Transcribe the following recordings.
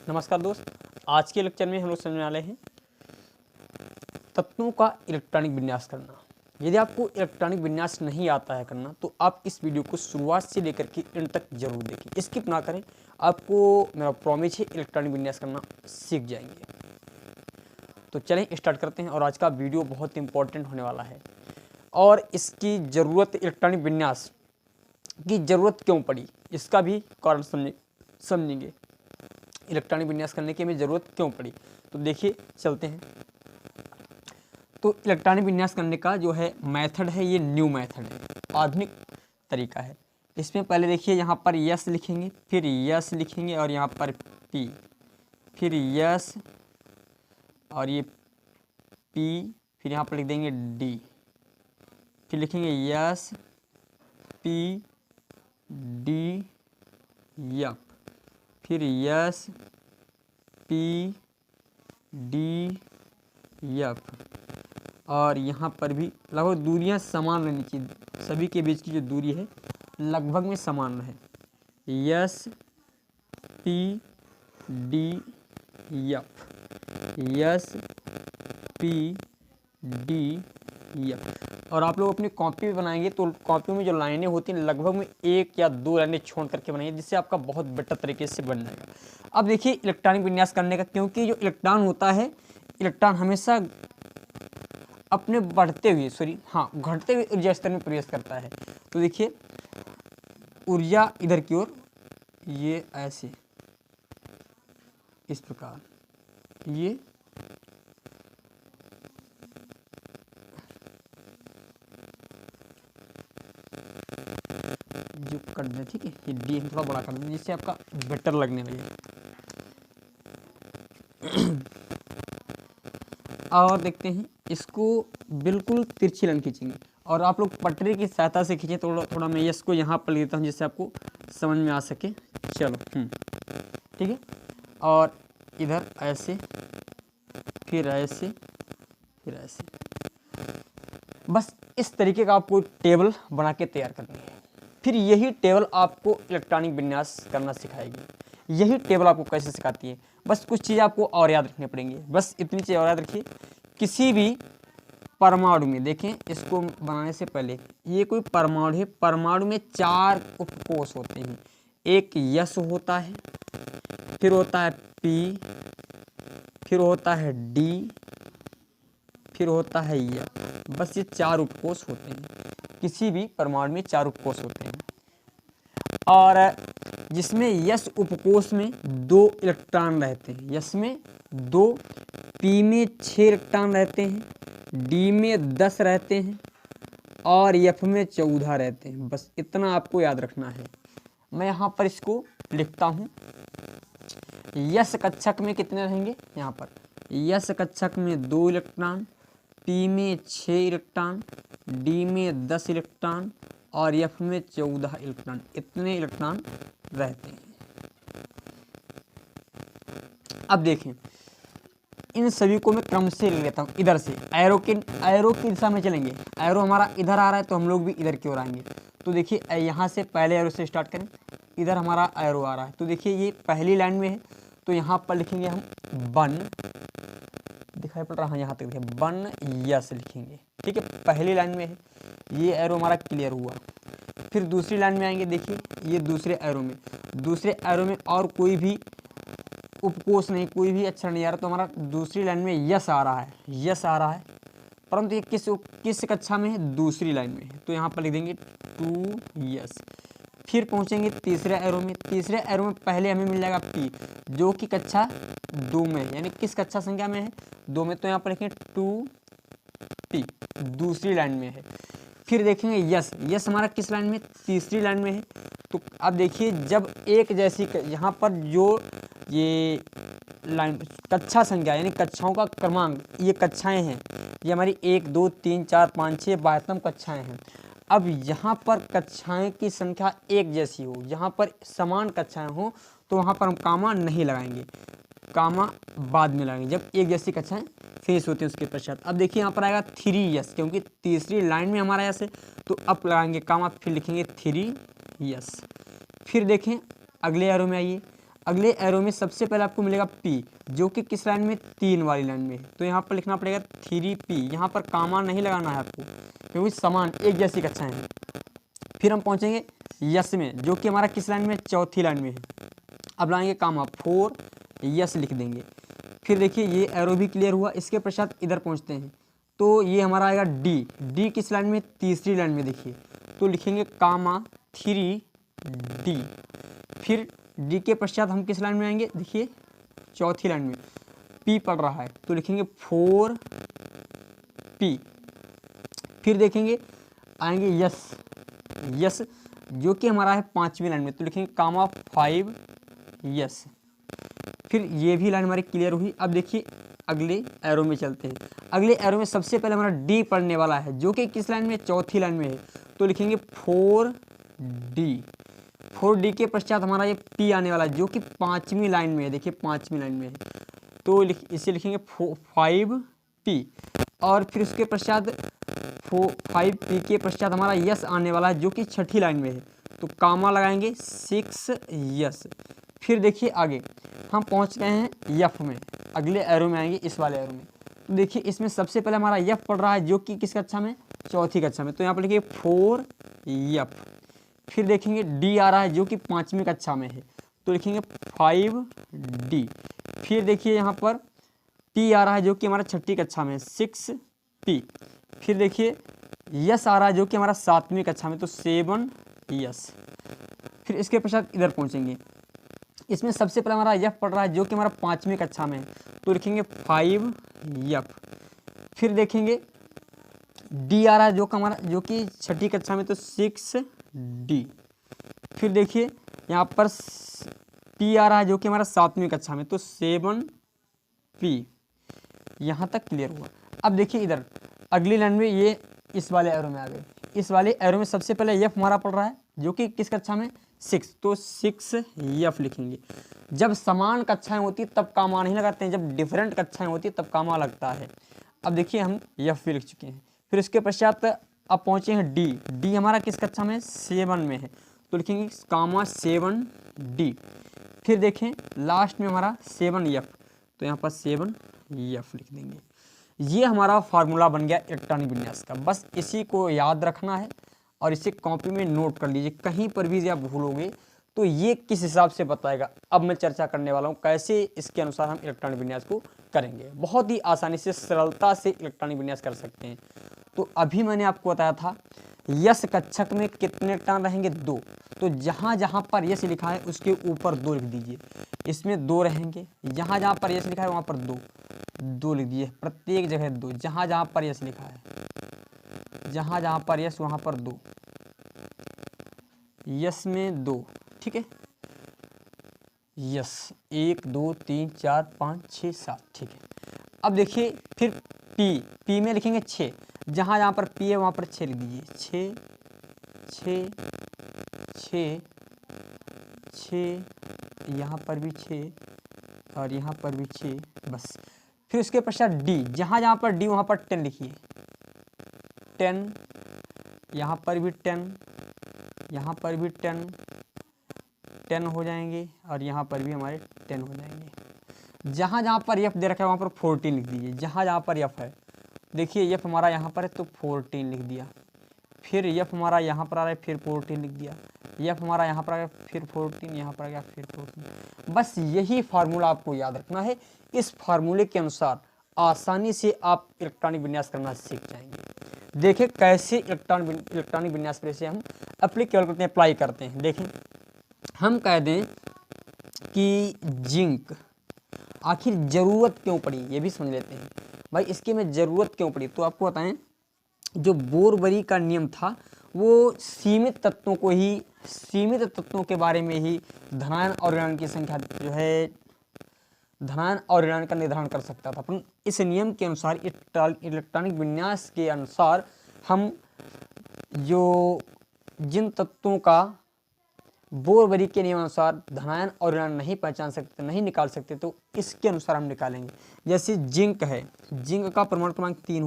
नमस्कार दोस्त, आज के लेक्चर में हम लोग समझने वाले हैं तत्वों का इलेक्ट्रॉनिक विन्यास करना। यदि आपको इलेक्ट्रॉनिक विन्यास नहीं आता है करना तो आप इस वीडियो को शुरुआत से लेकर के एंड तक जरूर देखें, स्किप ना करें। आपको मेरा प्रॉमिस है इलेक्ट्रॉनिक विन्यास करना सीख जाएंगे। तो चलें स्टार्ट करते हैं। और आज का वीडियो बहुत इंपॉर्टेंट होने वाला है और इसकी ज़रूरत, इलेक्ट्रॉनिक विन्यास की ज़रूरत क्यों पड़ी इसका भी कारण समझेंगे। इलेक्ट्रॉनिक विन्यास करने की हमें ज़रूरत क्यों पड़ी, तो देखिए चलते हैं। तो इलेक्ट्रॉनिक विन्यास करने का जो है मेथड है, ये न्यू मेथड है, आधुनिक तरीका है। इसमें पहले देखिए यहाँ पर यस लिखेंगे, फिर यस लिखेंगे और यहाँ पर पी, फिर यस और ये पी, फिर यहाँ पर लिख देंगे डी, फिर लिखेंगे यस पी डी यप, फिर यस पी डी यप। और यहाँ पर भी लगभग दूरियाँ समान रहनी चाहिए, सभी के बीच की जो दूरी है लगभग में समान रहे। Yes P D yup, yes P D yup. और आप लोग अपनी कॉपी बनाएंगे तो कॉपी में जो लाइनें होती हैं लगभग में एक या दो लाइनें छोड़ करके बनाइए, जिससे आपका बहुत बेटर तरीके से बन जाएगा। अब देखिए इलेक्ट्रॉनिक विन्यास करने का, क्योंकि जो इलेक्ट्रॉन होता है, इलेक्ट्रॉन हमेशा अपने घटते हुए ऊर्जा स्तर में प्रवेश करता है। तो देखिए ऊर्जा इधर की ओर, ये ऐसे इस प्रकार, ये जो कर दें, ठीक है, ये डी थोड़ा बड़ा कर दें जिससे आपका बेटर लगने लगे। और देखते हैं, इसको बिल्कुल तिरछी लाइन खींचेंगे और आप लोग पटरी की सहायता से खींचें। थोड़ा मैं इसको यहाँ पर ले देता हूँ जिससे आपको समझ में आ सके। चलो ठीक है। और इधर ऐसे, फिर ऐसे, फिर ऐसे, बस इस तरीके का आपको टेबल बना के तैयार करनी है। फिर यही टेबल आपको इलेक्ट्रॉनिक विन्यास करना सिखाएगी। यही टेबल आपको कैसे सिखाती है, बस कुछ चीज़ आपको और याद रखनी पड़ेंगी। बस इतनी चीज़ और याद रखिए। किसी भी परमाणु में देखें, इसको बनाने से पहले ये कोई परमाणु है, परमाणु में 4 उपकोष होते हैं। एक यस होता है, फिर होता है पी, फिर होता है डी, फिर होता है यस। बस ये 4 उपकोष होते हैं। किसी भी परमाणु में 4 उपकोष होते हैं और जिसमें यस उपकोष में 2 इलेक्ट्रॉन रहते हैं। यस में 2, पी में 6 इलेक्ट्रॉन रहते हैं, डी में 10 रहते हैं और एफ में 14 रहते हैं। बस इतना आपको याद रखना है। मैं यहाँ पर इसको लिखता हूँ। यस कक्षक में कितने रहेंगे, यहाँ पर यस कक्षक में 2 इलेक्ट्रॉन, पी में 6 इलेक्ट्रॉन, डी में 10 इलेक्ट्रॉन और एफ में 14 इलेक्ट्रॉन। इतने इलेक्ट्रॉन रहते हैं। अब देखें, इन सभी को मैं क्रम से ले लेता हूँ। इधर से एरो की दिशा में चलेंगे। एरो हमारा इधर आ रहा है तो हम लोग भी इधर की ओर आएंगे। तो देखिए यहाँ से पहले एरो से स्टार्ट करें। इधर हमारा एरो आ रहा है तो देखिए ये पहली लाइन में है, तो यहाँ पर लिखेंगे हम 1, दिखाई पड़ रहा है यहाँ तक, देखिए 1 यस लिखेंगे। ठीक है, पहली लाइन में है, ये एरो हमारा क्लियर हुआ। फिर दूसरी लाइन में आएंगे, देखिए ये दूसरे एरो में और कोई भी उपकोष नहीं, कोई भी अक्षर नहीं आ रहा, तो हमारा दूसरी लाइन में यस आ रहा है, परंतु ये किस कक्षा में है, दूसरी लाइन में है, तो यहाँ पर लिख देंगे 2 यस। फिर पहुँचेंगे तीसरे एरो में पहले हमें मिल जाएगा पी, जो कि कक्षा 2 में है, यानी किस कक्षा संख्या में है, 2 में, तो यहाँ पर लिखेंगे 2 पी, दूसरी लाइन में है। फिर देखेंगे यस हमारा किस लाइन में, तीसरी लाइन में है। तो अब देखिए जब एक जैसी यहाँ पर जो ये लाइन कक्षा संख्या यानी कक्षाओं का क्रमांक, ये कक्षाएं हैं, ये हमारी 1 2 3 4 5 6 22 कक्षाएं हैं। अब यहाँ पर कक्षाएं की संख्या एक जैसी हो, यहाँ पर समान कक्षाएं हो, तो वहाँ पर हम कामा नहीं लगाएंगे, कामा बाद में लगाएंगे जब एक जैसी कक्षाएं फेस होती हैं उसके पश्चात। अब देखिए यहाँ पर आएगा 3 यस, क्योंकि तीसरी लाइन में हमारा यस है, तो अब लगाएंगे कामा, फिर लिखेंगे 3 यस। फिर देखें अगले एरो में आइए, अगले एरो में सबसे पहले आपको मिलेगा P, जो कि किस लाइन में, 3 वाली लाइन में है। तो यहाँ पर लिखना पड़ेगा 3P। यहाँ पर कामा नहीं लगाना है आपको, क्योंकि समान एक जैसी कक्षाएं हैं। फिर हम पहुँचेंगे यस में, जो कि हमारा किस लाइन में, चौथी लाइन में है। अब लाएंगे कामा 4 यस लिख देंगे। फिर देखिए ये एरो भी क्लियर हुआ। इसके पश्चात इधर पहुँचते हैं तो ये हमारा आएगा डी किस लाइन में, तीसरी लाइन में। देखिए तो लिखेंगे कामा 3D। फिर डी के पश्चात हम किस लाइन में आएंगे, देखिए चौथी लाइन में P पड़ रहा है तो लिखेंगे 4P। फिर देखेंगे आएंगे यस जो कि हमारा है 5वीं लाइन में, तो लिखेंगे कामा 5 यस। फिर ये भी लाइन हमारी क्लियर हुई। अब देखिए अगले एरो में चलते हैं। अगले एरो में सबसे पहले हमारा डी पढ़ने वाला है, जो कि किस लाइन में, चौथी लाइन में है, तो लिखेंगे 4D के पश्चात हमारा ये P आने वाला है, जो कि 5वीं लाइन में है। देखिए 5वीं लाइन में है तो इसे लिखेंगे 5P। और फिर उसके पश्चात 5P के पश्चात हमारा यस आने वाला है, जो कि 6ठी लाइन में है, तो कामा लगाएंगे 6 यस। फिर देखिए आगे हम पहुंच गए हैं यफ में। अगले एरो में आएंगे, इस वाले एरो में। तो देखिए इसमें सबसे पहले हमारा यफ पड़ रहा है, जो कि किस कक्षा में, चौथी कक्षा में, तो यहाँ पर लिखिए 4 यफ। फिर देखेंगे डी आ रहा है, जो कि 5वीं कक्षा में है, तो लिखेंगे 5D। फिर देखिए यहाँ पर P आ रहा है, जो कि हमारा 6ठी कक्षा में, 6P। फिर देखिए यस आ रहा है, जो कि हमारा 7वीं कक्षा में, तो 7 यस। फिर इसके पश्चात इधर पहुँचेंगे। इसमें सबसे पहले हमारा यफ पड़ रहा है, जो कि हमारा 5वीं कक्षा में है, तो लिखेंगे 5 यफ। फिर देखेंगे डी आ रहा है, जो कि 6ठी कक्षा में, तो 6D। फिर देखिए यहाँ पर P आ रहा है, जो कि हमारा 7वीं कक्षा में, तो 7P। यहाँ तक क्लियर हुआ। अब देखिए इधर अगली लाइन में ये इस वाले एरो में आ गए। इस वाले एरो में सबसे पहले यफ हमारा पड़ रहा है, जो कि किस कक्षा में, 6, तो 6 यफ लिखेंगे। जब समान कक्षाएं होती तब कामा नहीं लगाते हैं, जब डिफरेंट कक्षाएं होती तब कामा लगता है। अब देखिए हम यफ भी लिख चुके हैं। फिर इसके पश्चात अब पहुँचे हैं डी हमारा किस कक्षा में, 7 में है, तो लिखेंगे कामा 7D। फिर देखें लास्ट में हमारा 7 यफ, तो यहाँ पर 7 यफ लिख देंगे। ये हमारा फार्मूला बन गया इलेक्ट्रॉनिक विन्यास का। बस इसी को याद रखना है और इसे कॉपी में नोट कर लीजिए। कहीं पर भी आप भूलोगे तो ये किस हिसाब से बताएगा। अब मैं चर्चा करने वाला हूँ कैसे इसके अनुसार हम इलेक्ट्रॉनिक विन्यास को करेंगे। बहुत ही आसानी से, सरलता से इलेक्ट्रॉनिक विन्यास कर सकते हैं। तो अभी मैंने आपको बताया था यस कक्षक में कितने इलेक्ट्रॉन रहेंगे, 2। तो जहाँ जहाँ पर यस लिखा है उसके ऊपर 2 लिख दीजिए। इसमें 2 रहेंगे। जहाँ जहाँ पर यस लिखा है वहाँ पर 2 लिख दीजिए। प्रत्येक जगह 2, जहाँ जहाँ पर यस लिखा है, जहाँ जहाँ पर यस वहाँ पर 2, यस में 2, ठीक है। यस 1 2 3 4 5 6 7, ठीक है। अब देखिए फिर पी में लिखेंगे 6। जहाँ जहाँ पर पी है वहाँ पर 6 लिख दीजिए। 6 6 6 6, यहाँ पर भी 6 और यहाँ पर भी 6, बस। फिर उसके पश्चात डी, जहाँ जहाँ पर डी वहाँ पर 10 लिखिए। 10, यहाँ पर भी 10, यहाँ पर भी 10 हो जाएंगे और यहाँ पर भी हमारे 10 हो जाएंगे। जहाँ जहाँ पर एफ दे रखा है वहाँ पर 14 लिख दीजिए। जहाँ जहाँ पर एफ है, देखिए एफ हमारा यहाँ पर है तो 14 लिख दिया। फिर एफ हमारा यहाँ पर आ रहा है, फिर 14 लिख दिया। एफ हमारा यहाँ पर आ गया, फिर 14, यहाँ पर आ गया, फिर 14। बस यही फार्मूला आपको याद रखना है। इस फार्मूले के अनुसार आसानी से आप इलेक्ट्रॉनिक विन्यास करना सीख जाएंगे। देखें कैसे इलेक्ट्रॉनिक विन्यास पर हम एप्लीकेबल करते हैं, अप्लाई करते हैं। देखें हम कह दें कि जिंक आखिर ज़रूरत क्यों पड़ी, ये भी समझ लेते हैं। भाई इसकी में ज़रूरत क्यों पड़ी, तो आपको बताएं जो बोरबरी का नियम था वो सीमित तत्वों के बारे में ही धनायन और ऋणायन की संख्या जो है, धनायन और ऋणायन का निर्धारण कर सकता था। पर इस नियम के अनुसार, इलेक्ट्रॉनिक विन्यास के अनुसार हम जो जिन तत्वों का बोरबरी के नियमानुसार धनायन और ऋणायन नहीं पहचान सकते, नहीं निकाल सकते, तो इसके अनुसार हम निकालेंगे। जैसे जिंक है, जिंक का परमाणु क्रमांक 30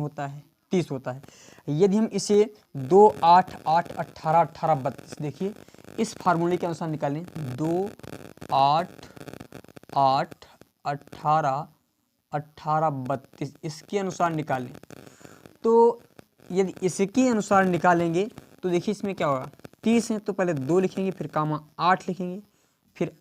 होता है। यदि हम इसे 2 8 8 18 18 32, देखिए इस फार्मूले के अनुसार निकालें, 2 8 8, 18, 18, 32 इसके अनुसार निकालें तो यदि इसके अनुसार निकालेंगे तो देखिए इसमें क्या होगा, 30 है तो पहले 2 लिखेंगे, फिर कामा 8 लिखेंगे, फिर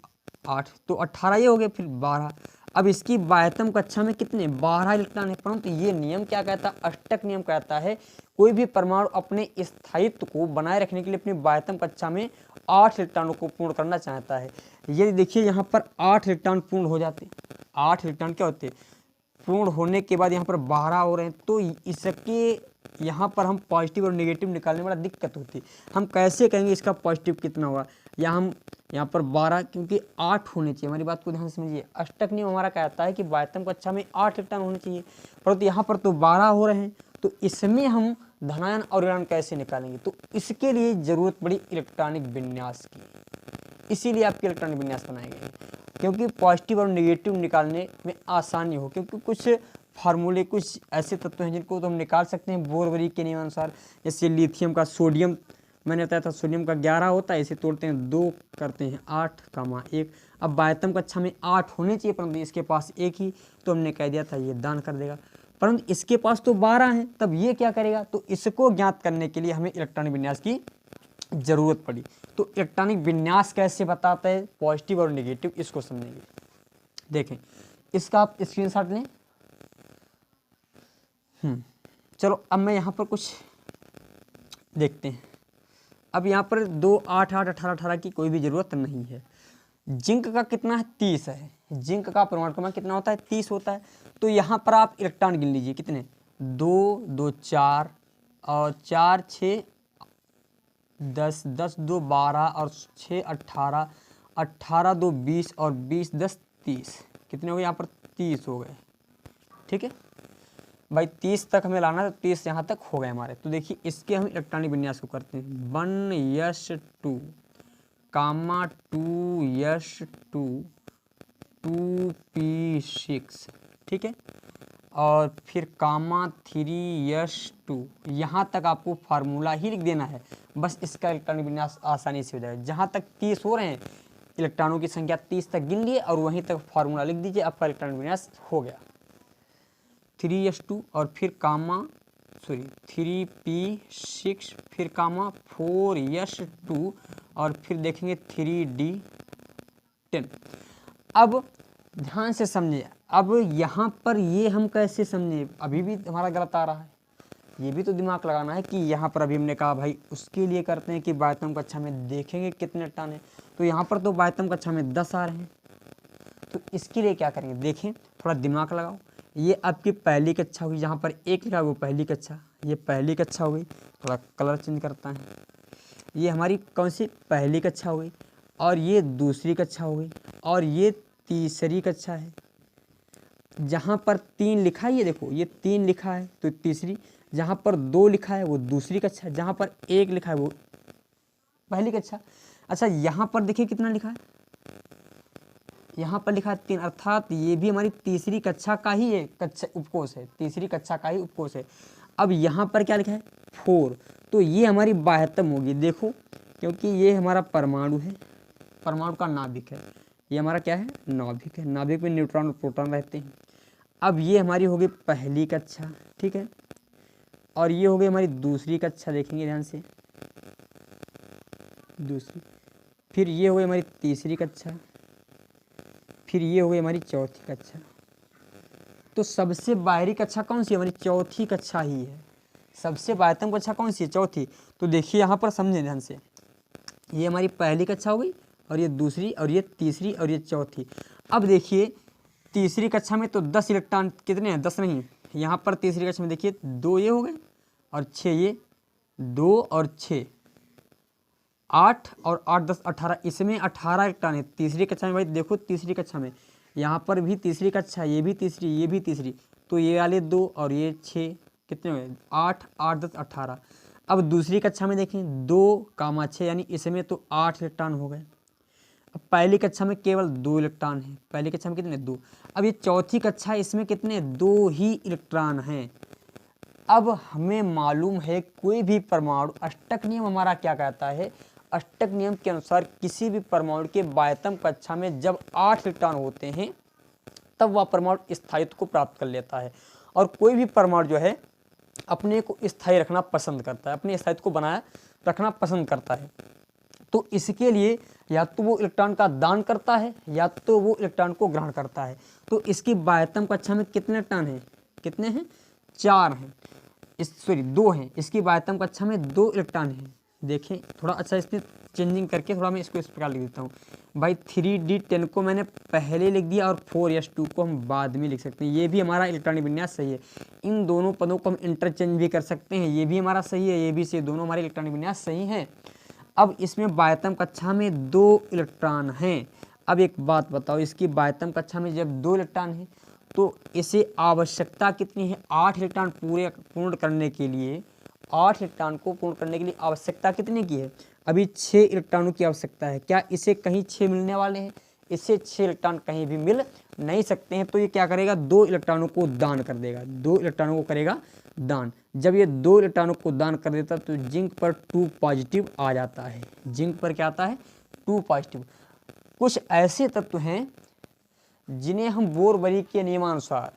8 तो 18 ये हो गया, फिर 12। अब इसकी बाह्यतम कक्षा में कितने 12 इलेक्ट्रॉन है, परंतु ये नियम क्या कहता है, अष्टक नियम कहता है कोई भी परमाणु अपने स्थायित्व को बनाए रखने के लिए अपनी बाह्यतम कक्षा में 8 इलेक्ट्रॉनों को पूर्ण करना चाहता है। यदि देखिए यहाँ पर 8 इलेक्ट्रॉन पूर्ण हो जाते, 8 इलेक्ट्रॉन क्या होते पूर्ण होने के बाद यहाँ पर 12 हो रहे हैं, तो इसके यहाँ पर हम पॉजिटिव और नेगेटिव निकालने में बड़ा दिक्कत होती है। हम कैसे कहेंगे इसका पॉजिटिव कितना होगा, या हम यहाँ पर 12 क्योंकि 8 होने चाहिए, हमारी बात को ध्यान से समझिए। अष्टक नियम हमारा कहता है कि बाह्यतम कक्षा में 8 इलेक्ट्रॉन होने चाहिए, परंतु यहाँ पर तो 12 हो रहे हैं, तो इसमें हम धनायन और ऋणायन कैसे निकालेंगे, तो इसके लिए जरूरत पड़ी इलेक्ट्रॉनिक विन्यास की, इसीलिए आपके इलेक्ट्रॉनिक विन्यास बनाए गए हैं, क्योंकि पॉजिटिव और नेगेटिव निकालने में आसानी हो। क्योंकि कुछ फार्मूले, कुछ ऐसे तत्व हैं जिनको तो हम निकाल सकते हैं बोरवरी के नियमानुसार, जैसे लिथियम का सोडियम, मैंने बताया था सोडियम का 11 होता है, इसे तोड़ते हैं 2 करते हैं 8, 1। अब बाह्यतम कक्षा में 8 होने चाहिए, परंतु इसके पास 1 ही, तो हमने कह दिया था ये दान कर देगा, परंतु इसके पास तो 12 हैं, तब ये क्या करेगा, तो इसको ज्ञात करने के लिए हमें इलेक्ट्रॉनिक विन्यास की जरूरत पड़ी। तो इलेक्ट्रॉनिक विन्यास कैसे बताता है पॉजिटिव और नेगेटिव, इसको समझेंगे। देखें इसका आप स्क्रीनशॉट लें। चलो अब मैं यहाँ पर कुछ देखते हैं। अब यहाँ पर 2, 8, 8, 18, 18 की कोई भी ज़रूरत नहीं है। जिंक का कितना है 30 है, जिंक का परमाणु क्रमांक कितना होता है 30 होता है। तो यहाँ पर आप इलेक्ट्रॉन गिन लीजिए कितने, 2, 2, 4 और 4, 6, 10, 10, 2, 12 और 6, 18, 18, 2, 20 और 20, 10, 30 कितने हो गए, यहाँ पर 30 हो गए। ठीक है भाई, 30 तक हमें लाना है, तो 30 यहाँ तक हो गए हमारे। तो देखिए इसके हम इलेक्ट्रॉनिक विन्यास को करते हैं, 1s2 कामा 2s2 2p6, ठीक है, और फिर कामा 3s2, यहाँ तक आपको फार्मूला ही लिख देना है, बस इसका इलेक्ट्रॉनिक विन्यास आसानी से हो जाएगा। जहाँ तक 30 हो रहे हैं, इलेक्ट्रॉनों की संख्या 30 तक गिन लिए और वहीं तक फार्मूला लिख दीजिए, आपका इलेक्ट्रॉनिक विन्यास हो गया। 3s2 और फिर कामा 3p6, फिर कामा 4s2 और फिर देखेंगे 3d10। अब ध्यान से समझिए, अब यहाँ पर ये हम कैसे समझे, अभी भी हमारा गलत आ रहा है, ये भी तो दिमाग लगाना है कि यहाँ पर अभी हमने कहा भाई उसके लिए करते हैं कि बाह्यतम कक्षा में देखेंगे कितने इलेक्ट्रॉन है, तो यहाँ पर तो बाह्यतम कक्षा में 10 आ रहे हैं, तो इसके लिए क्या करेंगे, देखें थोड़ा दिमाग लगाओ। ये आपकी पहली कक्षा हुई, जहाँ पर 1 लिखा वो पहली कक्षा, ये पहली कक्षा हो गई, थोड़ा कलर चेंज करता है, ये हमारी कौन सी पहली कक्षा हो गई, और ये दूसरी कक्षा हो गई, और ये तीसरी कक्षा है। जहाँ पर 3 लिखा है, ये देखो ये 3 लिखा है तो तीसरी, जहाँ पर 2 लिखा है वो दूसरी कक्षा, जहाँ पर 1 लिखा है वो पहली कक्षा। अच्छा यहाँ पर देखिए कितना लिखा है, यहाँ पर लिखा है 3, अर्थात ये भी हमारी तीसरी कक्षा का ही है, कक्षा उपकोष है, तीसरी कक्षा का ही उपकोष है। अब यहाँ पर क्या लिखा है 4, तो ये हमारी बाह्यतम होगी, देखो क्योंकि ये हमारा परमाणु है, परमाणु का नाभिक है, ये हमारा क्या है नाभिक है, नाभिक में न्यूट्रॉन और प्रोटॉन रहते हैं। अब ये हमारी होगी पहली कक्षा, ठीक है, और ये हो गई हमारी दूसरी कक्षा, देखेंगे ध्यान से दूसरी, फिर ये हो गई हमारी तीसरी कक्षा, फिर ये हो गई हमारी चौथी कक्षा। तो सबसे बाहरी कक्षा कौन सी है, हमारी चौथी कक्षा ही है। सबसे बाह्यतम कक्षा कौन सी है, चौथी। तो देखिए यहाँ पर समझें ध्यान से, ये हमारी पहली कक्षा हो गई, और ये दूसरी, और ये तीसरी, और ये चौथी। अब देखिए तीसरी कक्षा में तो 10 इलेक्ट्रॉन कितने हैं, 10 नहीं, यहाँ पर तीसरी कक्षा में देखिए 2 ये हो गए और 6 ये, 2 और 6 8 और 8 10 18, इसमें 18 इलेक्ट्रॉन है तीसरी कक्षा में। भाई देखो तीसरी कक्षा में यहाँ पर भी तीसरी कक्षा, ये भी तीसरी, ये भी तीसरी, तो ये वाले 2 और ये 6 कितने हुए 8 8 10 18। अब दूसरी कक्षा में देखें 2 कामा 6, यानी इसमें तो 8 इलेक्ट्रॉन हो गए। अब पहली कक्षा में केवल 2 इलेक्ट्रॉन हैं, पहली कक्षा में कितने 2। अब ये चौथी कक्षा, इसमें कितने 2 ही इलेक्ट्रॉन हैं। अब हमें मालूम है कोई भी परमाणु, अष्टक नियम हमारा क्या कहता है, अष्टक नियम के अनुसार किसी भी परमाणु के बाह्यतम कक्षा में जब 8 इलेक्ट्रॉन होते हैं तब वह परमाणु स्थायित्व को प्राप्त कर लेता है। और कोई भी परमाणु जो है अपने को स्थायी रखना पसंद करता है, अपने स्थायित्व को बनाए रखना पसंद करता है। तो इसके लिए या तो वो इलेक्ट्रॉन का दान करता है या तो वो इलेक्ट्रॉन को ग्रहण करता है। तो इसकी बाह्यतम कक्षा में कितने इलेक्ट्रॉन हैं? कितने हैं? 4 हैं। सॉरी 2 हैं। इसकी बाह्यतम कक्षा में 2 इलेक्ट्रॉन हैं। देखें थोड़ा अच्छा इसमें चेंजिंग करके थोड़ा मैं इसको इस प्रकार लिख देता हूँ भाई। 3D10 को मैंने पहले लिख दिया और 4s2 को हम बाद में लिख सकते हैं। ये भी हमारा इलेक्ट्रॉनिक विन्यास सही है। इन दोनों पदों को हम इंटरचेंज भी कर सकते हैं। ये भी हमारा सही है, ये भी सही, दोनों हमारे इलेक्ट्रॉनिक विन्यास सही हैं। अब इसमें बाह्यतम कक्षा में 2 इलेक्ट्रॉन हैं। अब एक बात बताओ, इसकी बाह्यतम कक्षा में जब 2 इलेक्ट्रॉन हैं तो इसे आवश्यकता कितनी है? 8 इलेक्ट्रॉन पूर्ण करने के लिए, 8 इलेक्ट्रॉन को पूर्ण करने के लिए आवश्यकता कितने की है? अभी 6 इलेक्ट्रॉनों की आवश्यकता है। क्या इसे कहीं 6 मिलने वाले हैं? इससे 6 इलेक्ट्रॉन कहीं भी मिल नहीं सकते हैं। तो ये क्या करेगा? 2 इलेक्ट्रॉनों को दान कर देगा, 2 इलेक्ट्रॉनों को करेगा दान। जब ये 2 इलेक्ट्रॉनों को दान कर देता तो जिंक पर 2 पॉजिटिव आ जाता है। जिंक पर क्या आता है? 2 पॉजिटिव। कुछ ऐसे तत्व हैं जिन्हें हम बोर-बरी के नियमानुसार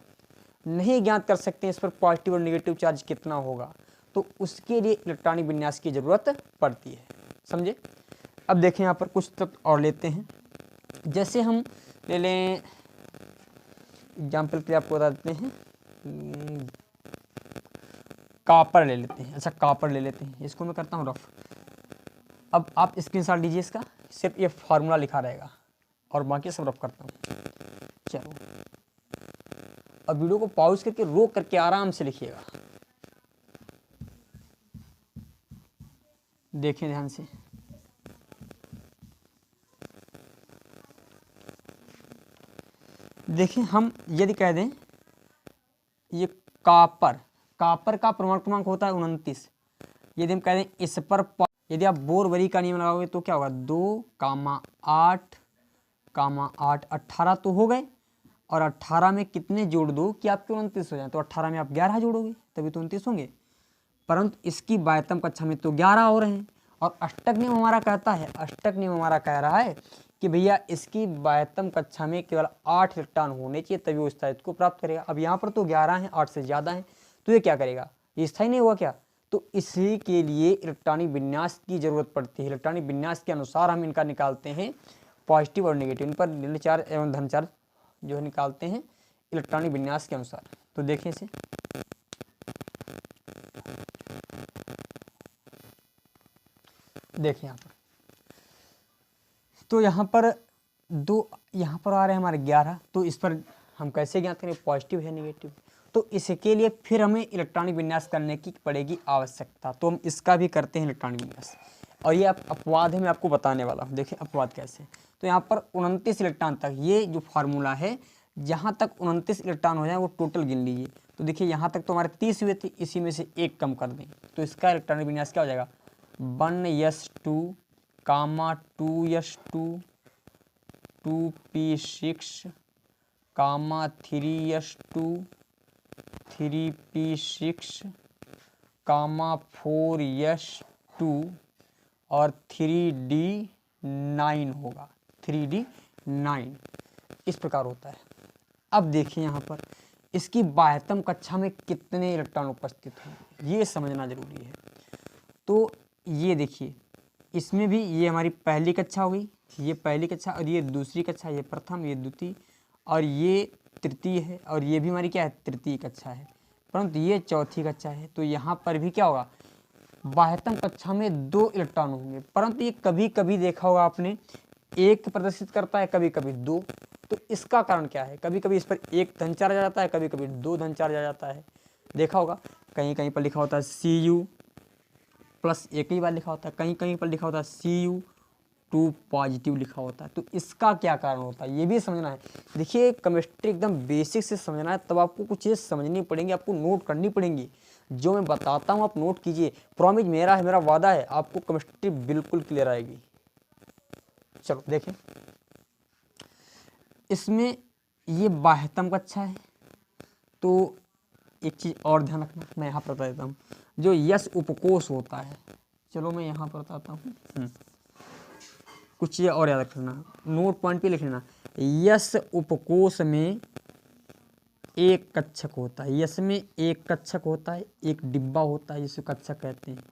नहीं ज्ञात कर सकते इस पर पॉजिटिव और नेगेटिव चार्ज कितना होगा, तो उसके लिए इलेक्ट्रॉनिक विन्यास की जरूरत पड़ती है। समझे? अब देखें यहाँ पर कुछ तत्व और लेते हैं। जैसे हम ले लें एग्जाम्पल के लिए आपको बता देते हैं, कॉपर ले लेते हैं। अच्छा कॉपर ले लेते हैं, इसको मैं करता हूँ रफ। अब आप स्क्रीनशॉट लीजिए इसका, सिर्फ ये फार्मूला लिखा रहेगा और बाकी सब रफ करता हूँ। चलो अब वीडियो को पॉज करके रोक करके आराम से लिखिएगा। देखें ध्यान से। देखें हम यदि कह दें ये कॉपर का परमाणु क्रमांक होता है 29। यदि हम कह दें इस पर यदि आप बोर-बरी का नियम लगाओगे तो क्या होगा? 2, 8, 8 18 तो हो गए, और 18 में कितने जोड़ दो कि आपके 29 हो जाए? तो 18 में आप 11 जोड़ोगे तभी तो 29 होंगे। परंतु इसकी बाह्यतम कक्षा में तो 11 हो रहे हैं। और अष्टक नियम हमारा कहता है, अष्टक नियम हमारा कह रहा है कि भैया इसकी बाह्यतम कक्षा में केवल 8 इलेक्ट्रॉन होने चाहिए तभी वो स्थायित्व को प्राप्त करेगा। अब यहाँ पर तो 11 हैं, 8 से ज़्यादा हैं, तो ये क्या करेगा? ये स्थायी नहीं हुआ क्या? तो इसी के लिए इलेक्ट्रॉनिक विन्यास की जरूरत पड़ती है। इलेक्ट्रॉनिक विन्यास के अनुसार हम इनका निकालते हैं पॉजिटिव और नेगेटिव, इन पर ऋण चार्ज एवं धन चार्ज जो है निकालते हैं इलेक्ट्रॉनिक विन्यास के अनुसार। तो देखें इसे, देखिए यहाँ पर तो यहाँ पर 2, यहाँ पर आ रहे हैं हमारे 11। तो इस पर हम कैसे ज्ञात करें पॉजिटिव है नेगेटिव? तो इसके लिए फिर हमें इलेक्ट्रॉनिक विन्यास करने की पड़ेगी आवश्यकता। तो हम इसका भी करते हैं इलेक्ट्रॉनिक विन्यास, और ये अपवाद है, मैं आपको बताने वाला हूँ। देखिए अपवाद कैसे। तो यहाँ पर 29 इलेक्ट्रॉन तक, ये जो फार्मूला है जहाँ तक 29 इलेक्ट्रॉन हो जाए वो टोटल गिन लीजिए। तो देखिए यहाँ तक तो हमारे 30 हुए थे, इसी में से 1 कम कर दें तो इसका इलेक्ट्रॉनिक विन्यास क्या हो जाएगा? 1s2, 2s2, 2p6, 3s2, 3p6, 4s2 और 3d9 होगा। 3d9 इस प्रकार होता है। अब देखिए यहाँ पर इसकी बाह्यतम कक्षा में कितने इलेक्ट्रॉन उपस्थित हैं, ये समझना जरूरी है। तो ये देखिए इसमें भी ये हमारी पहली कक्षा हो गई, ये पहली कक्षा, और ये दूसरी कक्षा, ये प्रथम, ये द्वितीय, और ये तृतीय है, और ये भी हमारी क्या है? तृतीय कक्षा है। परंतु ये चौथी कक्षा है। तो यहाँ पर भी क्या होगा? बाह्यतम कक्षा में 2 इलेक्ट्रॉन होंगे। परंतु ये कभी कभी देखा होगा आपने 1 प्रदर्शित करता है, कभी कभी 2। तो इसका कारण क्या है? कभी कभी इस पर 1 धन चार्ज आ जाता है, कभी कभी 2 धन चार्ज आ जाता है। देखा होगा कहीं कहीं पर लिखा होता है Cu प्लस एक ही बार लिखा होता है, कहीं कहीं पर लिखा होता है Cu2 पॉजिटिव लिखा होता है। तो इसका क्या कारण होता है ये भी समझना है। देखिए केमिस्ट्री एकदम बेसिक से समझना है, तब आपको कुछ चीज़ें समझनी पड़ेंगी, आपको नोट करनी पड़ेंगी। जो मैं बताता हूँ आप नोट कीजिए, प्रॉमिस मेरा है, मेरा वादा है, आपको केमिस्ट्री बिल्कुल क्लियर आएगी। चलो देखें, इसमें ये बाह्यतम कक्षा है। तो एक चीज़ और ध्यान रखना, मैं यहाँ पर बता देता हूँ, जो यश उपकोष होता है, चलो मैं यहाँ पर बताता हूँ। कुछ चीज़ें और याद रखना, नोट पॉइंट पे लिख लेना। यस उपकोष में एक कक्षक होता है, यस में एक कक्षक होता है, एक डिब्बा होता है जिसे कक्षक कहते हैं।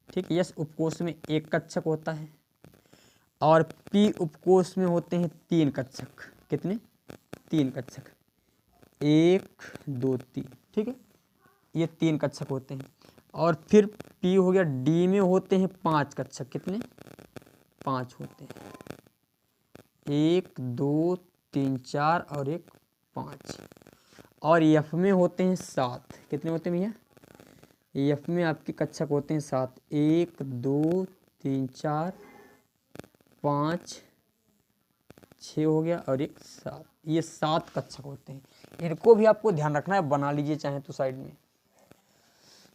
ठीक, यस उपकोष में एक कक्षक होता है और पी उपकोष में होते हैं 3 कक्षक। कितने? 3 कक्षक, 1 2 3। ठीक है, ये 3 कक्षक होते हैं। और फिर पी हो गया, डी में होते हैं 5 कक्षक। कितने? 5 होते हैं, 1 2 3 4 और 1 5। और एफ में होते हैं 7। कितने होते हैं भैया? एफ में आपके कक्षक होते हैं 7, 1 2 3 4 5 6 हो गया और 1 7। ये 7 कक्षक होते हैं। इनको भी आपको ध्यान रखना है, बना लीजिए चाहे तो साइड में।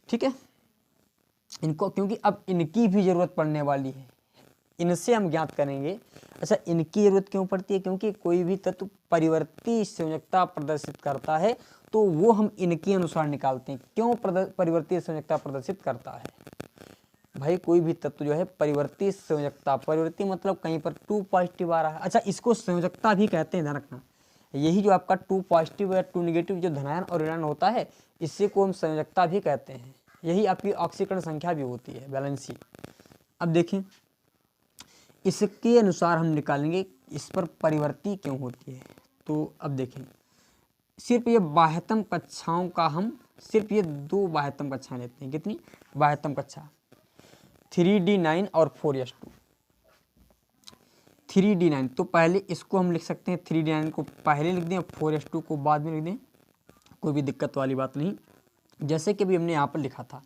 ठीक है, इनको, क्योंकि अब इनकी भी जरूरत पड़ने वाली है, इनसे हम ज्ञात करेंगे। अच्छा, इनकी जरूरत क्यों पड़ती है? क्योंकि कोई भी तत्व परिवर्ती संयोजकता प्रदर्शित करता है तो वो हम इनके अनुसार निकालते हैं। क्यों परिवर्ती संयोजकता प्रदर्शित करता है? भाई कोई भी तत्व जो है परिवर्ती संयोजकता, परिवर्ती मतलब कहीं पर 2 पॉजिटिव आ रहा है। अच्छा, इसको संयोजकता भी कहते हैं, ध्यान रखना। यही जो आपका 2 पॉजिटिव या 2 निगेटिव जो धनायन और ऋणायन होता है, इसी को हम संयोजकता भी कहते हैं। यही आपकी ऑक्सीकरण संख्या भी होती है, वैलेंसी। अब देखें, इसके अनुसार हम निकालेंगे इस पर परिवर्ती क्यों होती है। तो अब देखें, सिर्फ ये बाह्यतम कक्षाओं का हम सिर्फ ये 2 बाह्यतम कक्षाएं लेते हैं। कितनी बाह्यतम कक्षा? 3D9 और 4s2। 3D9 तो पहले इसको हम लिख सकते हैं, 3D9 को पहले लिख दें और 4s2 को बाद में लिख दें, कोई भी दिक्कत वाली बात नहीं, जैसे कि अभी हमने यहाँ पर लिखा था।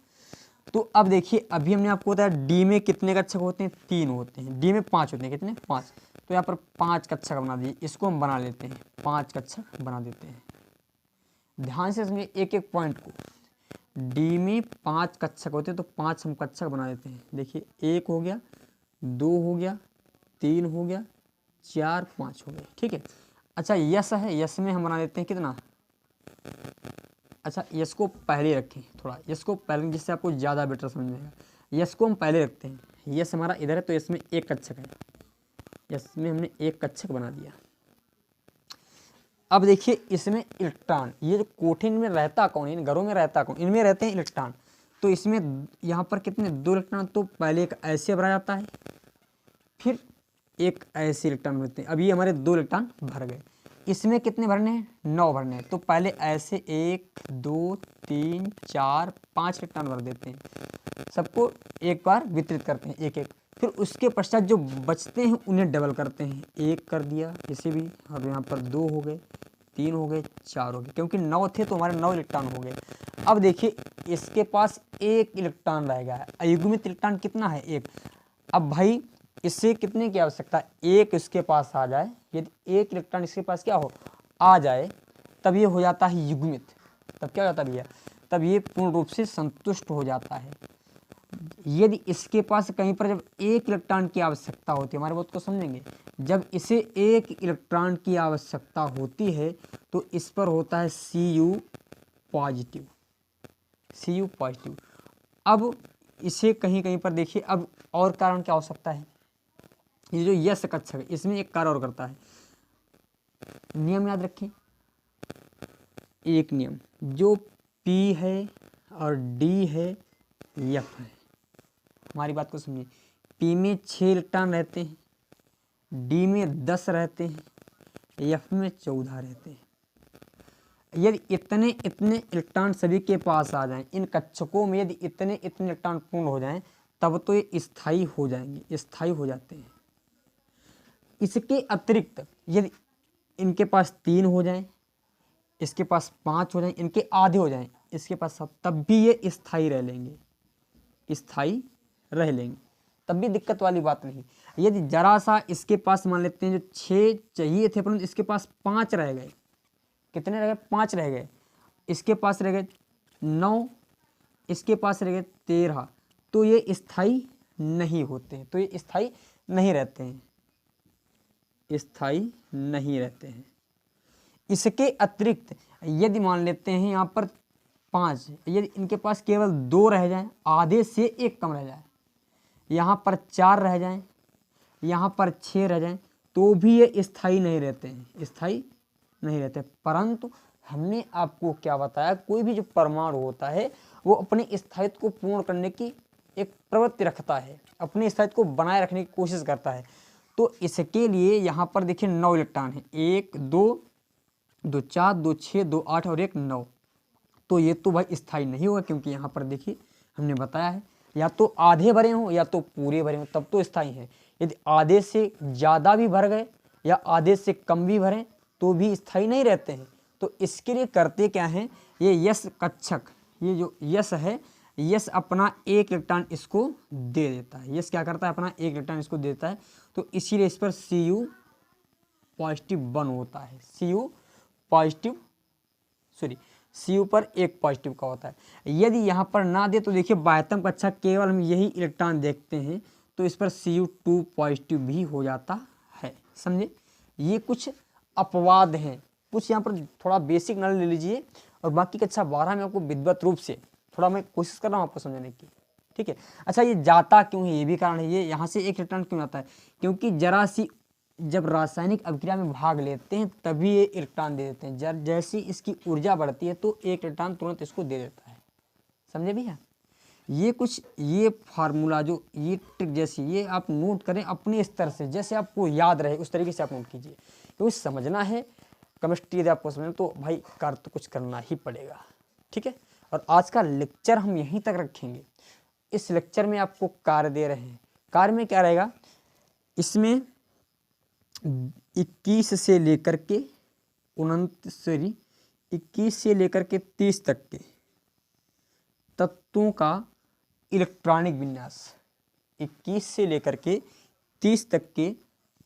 तो अब देखिए, अभी हमने आपको बताया डी में कितने कक्षक होते हैं? 3 होते हैं। डी में 5 होते हैं। कितने? 5। तो यहाँ पर 5 कक्षक बना दिए, इसको हम बना लेते हैं, 5 कक्षक बना देते हैं। ध्यान से समझिए एक एक पॉइंट को। डी में 5 कक्षक होते हैं तो 5 हम कक्षक बना देते हैं। देखिए, 1 हो गया, 2 हो गया, 3 हो गया, 4 5 हो गए। ठीक है। अच्छा, यस है, यस में हम बना देते हैं कितना? अच्छा, यस को पहले रखें, थोड़ा यस को पहले, जिससे आपको ज़्यादा बेटर समझ में आएगा। यस को हम पहले रखते हैं, यस हमारा इधर है तो इसमें 1 कक्षक है, यस में हमने 1 कक्षक बना दिया। अब देखिए, इसमें इलेक्ट्रॉन, ये जो कोठिन में रहता कौन है, इन घरों में रहता कौन? इनमें रहते हैं इलेक्ट्रॉन। तो इसमें यहाँ पर कितने? 2 इलेक्ट्रॉन। तो पहले एक ऐसे भरा जाता है, फिर एक ऐसे इलेक्ट्रॉन भरते हैं। अभी हमारे 2 इलेक्ट्रॉन भर गए। इसमें कितने भरने हैं? 9 भरने हैं। तो पहले ऐसे 1 2 3 4 5 इलेक्ट्रॉन भर देते हैं, सबको एक बार वितरित करते हैं, एक एक। फिर उसके पश्चात जो बचते हैं उन्हें डबल करते हैं, 1 कर दिया इसे भी, और यहाँ पर 2 हो गए, 3 हो गए, 4 हो गए, क्योंकि 9 थे तो हमारे 9 इलेक्ट्रॉन हो गए। अब देखिए, इसके पास 1 इलेक्ट्रॉन रह गया है। अयुग्मित इलेक्ट्रॉन कितना है? 1। अब भाई इससे कितने की आवश्यकता? 1 इसके पास आ जाए, यदि 1 इलेक्ट्रॉन इसके पास क्या हो? आ जाए, तब ये हो जाता है युग्मित। तब क्या हो जाता है भैया? तब ये पूर्ण रूप से संतुष्ट हो जाता है। यदि इसके पास कहीं पर जब 1 इलेक्ट्रॉन की आवश्यकता होती है, हमारे बात को समझेंगे, जब इसे 1 इलेक्ट्रॉन की आवश्यकता होती है तो इस पर होता है Cu पॉजिटिव, Cu पॉजिटिव। अब इसे कहीं कहीं पर देखिए, अब और कारण क्या हो सकता है? ये जो यस कक्षक है, इसमें एक कार्य और करता है। नियम याद रखें, एक नियम, जो P है और D है, F है। हमारी बात को समझिए, P में 6 इलेक्ट्रॉन रहते हैं, D में 10 रहते हैं, F में 14 रहते हैं। यदि इतने इतने इलेक्ट्रॉन सभी के पास आ जाएं, इन कक्षकों में यदि इतने इतने इलेक्ट्रॉन पूर्ण हो जाएं, तब तो ये स्थायी हो जाएंगे, स्थायी हो जाते हैं। इसके अतिरिक्त यदि इनके पास 3 हो जाएं, इसके पास 5 हो जाएं, इनके आधे हो जाएं, इसके पास 7, तब भी ये स्थायी रह लेंगे, स्थायी रह लेंगे, तब भी दिक्कत वाली बात नहीं। यदि जरा सा इसके पास मान लेते हैं, जो 6 चाहिए थे परंतु इसके पास 5 रह गए, कितने रह गए? 5 रह गए, इसके पास रह गए 9, इसके पास रह गए 13, तो ये स्थायी नहीं होते हैं, तो ये स्थायी नहीं रहते हैं, स्थायी नहीं रहते हैं। इसके अतिरिक्त यदि मान लेते हैं यहाँ पर 5, यदि इनके पास केवल 2 रह जाएं, आधे से 1 कम रह जाए, यहाँ पर 4 रह जाएं, यहाँ पर 6 रह जाएं तो भी ये स्थायी नहीं रहते हैं, स्थायी नहीं रहते। परंतु हमने आपको क्या बताया, कोई भी जो परमाणु होता है वो अपने स्थायित्व को पूर्ण करने की एक प्रवृत्ति रखता है, अपने स्थायित्व को बनाए रखने की कोशिश करता है। तो इसके लिए यहाँ पर देखिए 9 इलेक्ट्रॉन है, 1 2 2 4 2 6 2 8 और 1 9। तो ये तो भाई स्थायी नहीं होगा, क्योंकि यहाँ पर देखिए हमने बताया है या तो आधे भरे हों या तो पूरे भरे हों, तब तो स्थायी है। यदि आधे से ज़्यादा भी भर गए या आधे से कम भी भरें तो भी स्थायी नहीं रहते हैं। तो इसके लिए करते क्या हैं, ये यस कक्षक, ये जो यस है, यस अपना एक इलेक्ट्रॉन इसको दे देता है। यस क्या करता है, अपना एक इलेक्ट्रॉन इसको देता है। तो इसीलिए इस पर Cu पॉजिटिव 1 होता है, Cu पॉजिटिव, सॉरी Cu पर एक पॉजिटिव का होता है। यदि यहाँ पर ना दे तो देखिए बाह्यतम कक्षा केवल हम यही इलेक्ट्रॉन देखते हैं, तो इस पर Cu2 पॉजिटिव भी हो जाता है। समझे, ये कुछ अपवाद हैं, कुछ यहाँ पर थोड़ा बेसिक नॉलेज ले लीजिए, और बाकी कक्षा 12 में आपको विधिवत रूप से थोड़ा मैं कोशिश कर रहा हूँ आपको समझाने की, ठीक है। अच्छा, ये जाता क्यों है, ये भी कारण है, ये यहाँ से एक इलेक्ट्रॉन क्यों आता है, क्योंकि जरा सी जब रासायनिक अभिक्रिया में भाग लेते हैं तभी ये इलेक्ट्रॉन दे देते हैं। जैसी इसकी ऊर्जा बढ़ती है तो एक इलेक्ट्रॉन तुरंत इसको दे देता है। समझे भैया, ये कुछ ये फार्मूला जो ये ट्रिक जैसी, ये आप नोट करें अपने स्तर से, जैसे आपको याद रहे उस तरीके से आप नोट कीजिए, क्योंकि समझना है केमिस्ट्री यदि आपको समझना तो भाई कार्य तो कुछ करना ही पड़ेगा, ठीक है। और आज का लेक्चर हम यहीं तक रखेंगे। इस लेक्चर में आपको कार्य दे रहे हैं, कार्य में क्या रहेगा, इसमें 21 से लेकर के 21 से लेकर के 30 तक के तत्वों का इलेक्ट्रॉनिक विन्यास, 21 से लेकर के 30 तक के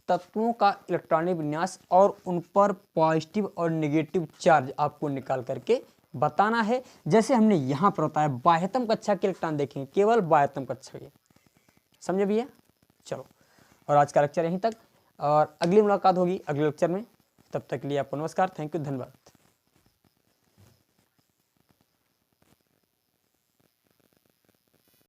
तत्वों का इलेक्ट्रॉनिक विन्यास और उन पर पॉजिटिव और नेगेटिव चार्ज आपको निकाल करके बताना है। जैसे हमने यहाँ पर बताया बाह्यतम कक्षा के इलेक्ट्रॉन देखेंगे, केवल बाह्यतम कक्षा के, समझे भैया। चलो, और आज का लेक्चर यहीं तक, और अगली मुलाकात होगी अगले लेक्चर में। तब तक के लिए आपको नमस्कार, थैंक यू, धन्यवाद।